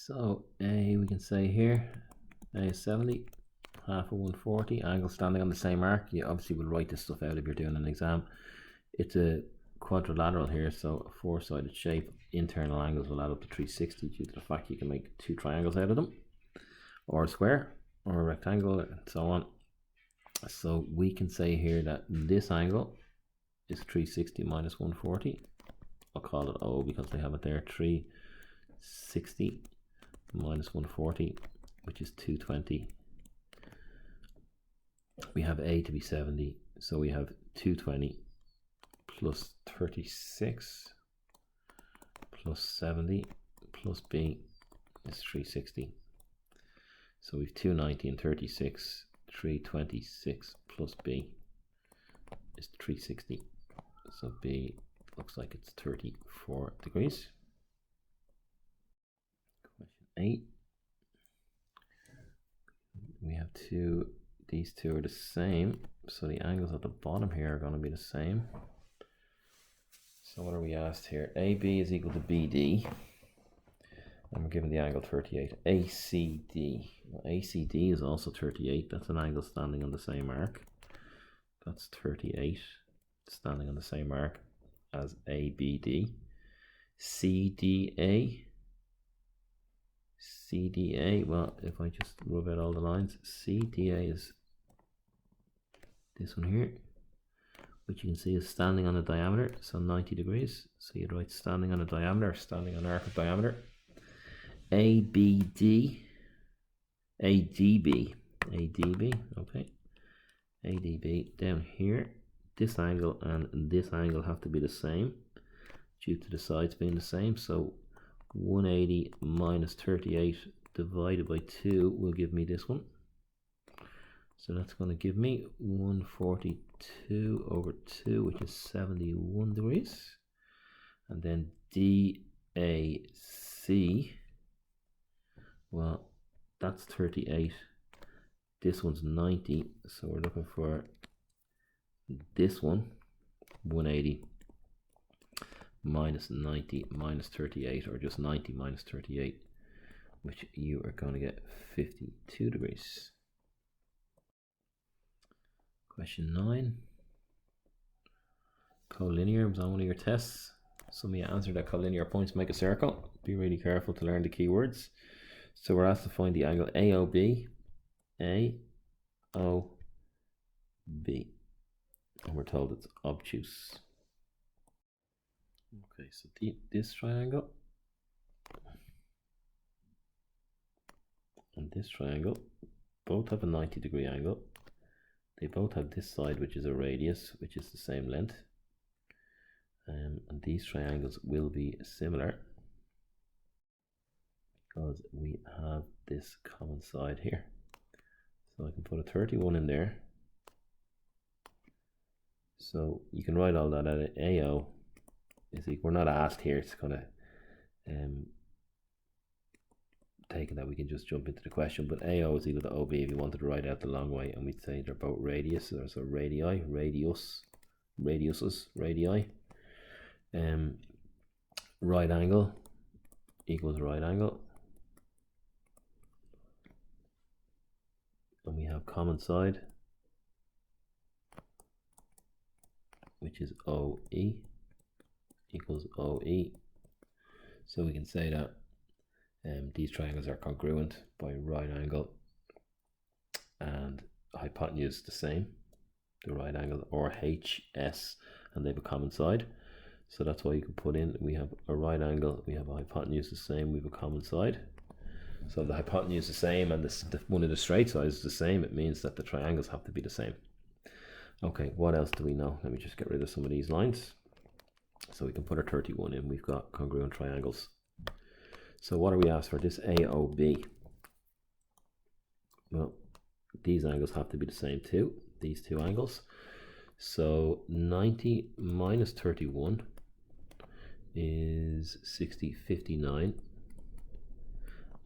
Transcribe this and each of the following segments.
So A, we can say here, A is 70, half of 140, angle standing on the same arc. You obviously will write this stuff out if you're doing an exam. It's a quadrilateral here, so a four-sided shape. Internal angles will add up to 360 due to the fact you can make two triangles out of them, or a square, or a rectangle, and so on. So we can say here that this angle is 360 minus 140. I'll call it O because they have it there. 360 minus 140, which is 220. We have A to be 70, so we have 220 plus 36 plus 70 plus B is 360. So we've 290 and 36. 326 plus B is 360. So B looks like it's 34 degrees. Question 8. We have these two are the same, so the angles at the bottom here are going to be the same. So what are we asked here? AB is equal to BD, and we're given the angle 38. ACD. Well, ACD is also 38. That's an angle standing on the same arc. That's 38, standing on the same arc as ABD. CDA. CDA, well, if I just rub out all the lines, CDA is this one here, which you can see is standing on a diameter, so 90 degrees. So you'd write standing on a diameter, standing on arc of diameter. ABD, ADB, okay. ADB down here, this angle and this angle have to be the same due to the sides being the same. So 180 minus 38 divided by 2 will give me this one. So that's going to give me 142 over 2, which is 71 degrees. And then DAC, well, that's 38. This one's 90, so we're looking for this one, 180 minus 90 minus 38, or just 90 minus 38, which you are going to get 52 degrees. Question 9. Collinear was on one of your tests. Some of you answered that collinear points make a circle. Be really careful to learn the keywords. So we're asked to find the angle AOB, AOB, and we're told it's obtuse. Okay, so this triangle and this triangle both have a 90-degree angle. They both have this side, which is a radius, which is the same length. And these triangles will be similar because we have this common side here. So I can put a 31 in there. So you can write all that out. AO is equal, we're not asked here, it's kind of taken that we can just jump into the question, but AO is equal to OB if you wanted to write out the long way, and we'd say they're both radius, so radii, radiuses, radii. Right angle equals right angle, and we have common side, which is OE equals OE. So we can say that these triangles are congruent by right angle and hypotenuse the same, the right angle, or HS, and they have a common side. So that's why you can put in, we have a right angle, we have a hypotenuse the same, we have a common side. So if the hypotenuse is the same and one of the straight sides is the same, it means that the triangles have to be the same. Okay, what else do we know? Let me just get rid of some of these lines. So we can put our 31 in. We've got congruent triangles. So what are we asked for? This AOB. Well, these angles have to be the same too, these two angles. So 90 minus 31 is 60, 59.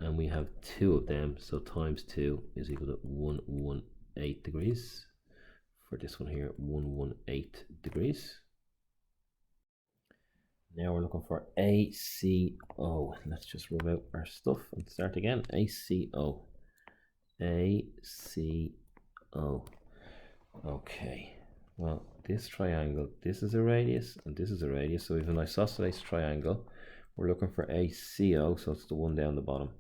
And we have two of them, so times 2 is equal to 118 degrees. For this one here, 118 degrees. Now we're looking for ACO. Let's just rub out our stuff and start again. ACO. ACO. Okay. Well, this triangle, this is a radius and this is a radius. So we have an isosceles triangle. We're looking for ACO, so it's the one down the bottom.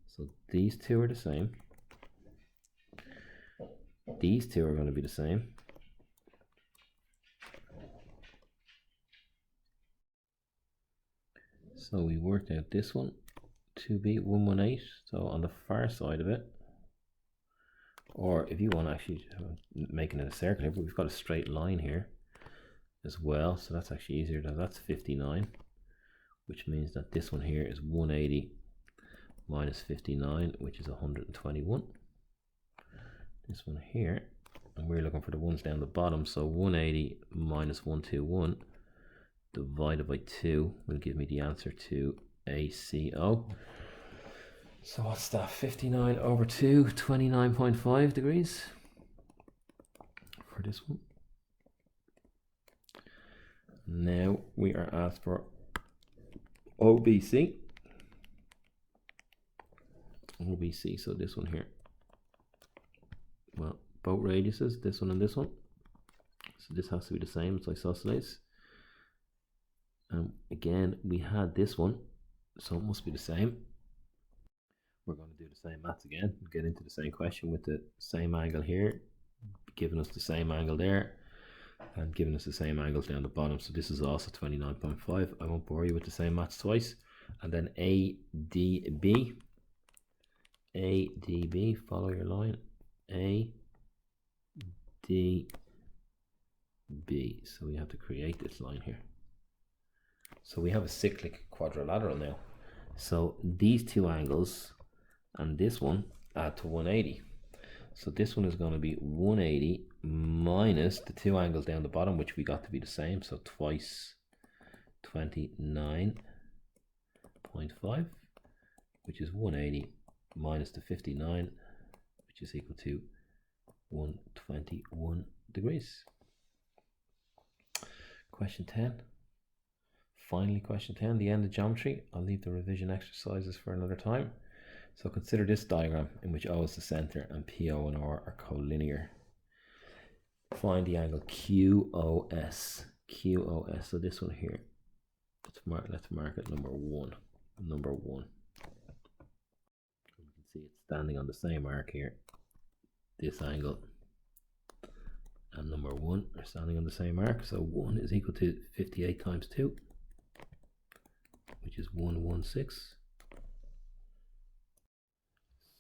So these two are the same. These two are going to be the same. So we worked out this one to be 118. So on the far side of it, or if you want to actually making it a circle here, but we've got a straight line here as well. So that's actually easier. That's 59, which means that this one here is 180 minus 59, which is 121. This one here, and we're looking for the ones down the bottom. So 180 minus 121 divided by 2 will give me the answer to ACO. So what's that? 59 over 2, 29.5 degrees for this one. Now we are asked for OBC. OBC, so this one here. Well, both radiuses, this one and this one. So this has to be the same, it's isosceles. Again, we had this one, so it must be the same. We're going to do the same maths again, get into the same question with the same angle here, giving us the same angle there, and giving us the same angles down the bottom. So this is also 29.5. I won't bore you with the same maths twice. And then ADB. ADB, follow your line. ADB. So we have to create this line here. So we have a cyclic quadrilateral now. So these two angles and this one add to 180. So this one is going to be 180 minus the two angles down the bottom, which we got to be the same. So twice 29.5, which is 180 minus the 59, which is equal to 121 degrees. Question 10. Finally, question 10, the end of geometry. I'll leave the revision exercises for another time. So consider this diagram in which O is the center and PO and R are collinear. Find the angle QOS. QOS. So this one here. Let's mark it number 1. Number 1. You can see it's standing on the same arc here. This angle and number 1 are standing on the same arc. So 1 is equal to 58 times 2, which is 116.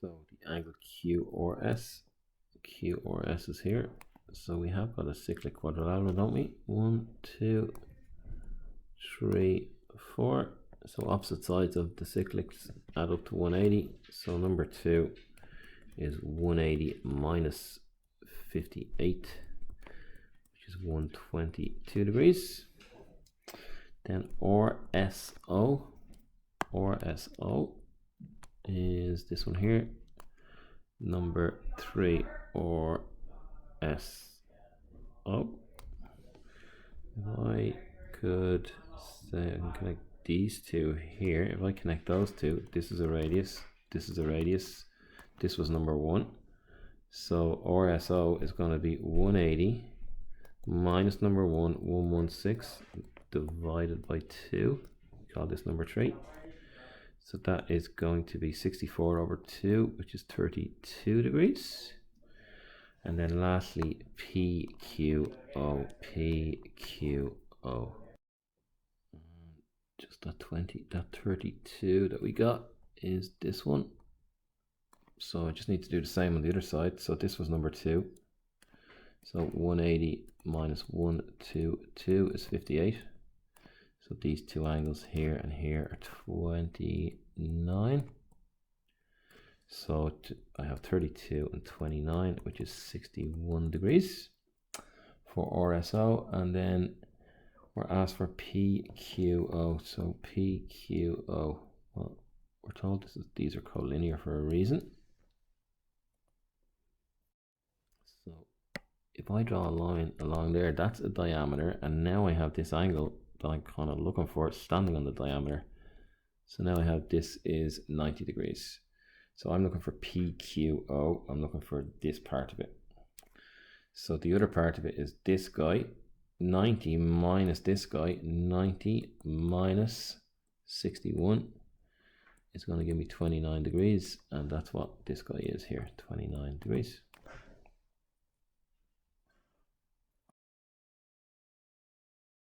So the angle QRS is here. So we have got a cyclic quadrilateral, don't we? 1, 2, 3, 4. So opposite sides of the cyclics add up to 180. So number 2 is 180 minus 58, which is 122 degrees. Then RSO is this one here, number 3 RSO. If I could say I can connect these two here, if I connect those two, this is a radius, this is a radius, this was number 1. So RSO is going to be 180 minus number 1, 116, divided by 2. Call this number 3. So that is going to be 64 over 2, which is 32 degrees. And then lastly, PQO. Just that 32 that we got is this one. So I just need to do the same on the other side. So this was number 2. So 180 minus 122 is 58. So these two angles here and here are 29. So I have 32 and 29, which is 61 degrees for RSO. And then we're asked for PQO. So PQO, well, we're told these are collinear for a reason. So if I draw a line along there, that's a diameter, and now I have this angle that I'm kind of looking for standing on the diameter. So now I have this is 90 degrees. So I'm looking for PQO. I'm looking for this part of it. So the other part of it is this guy, 90 minus this guy, 90 minus 61 is going to give me 29 degrees. And that's what this guy is here, 29 degrees.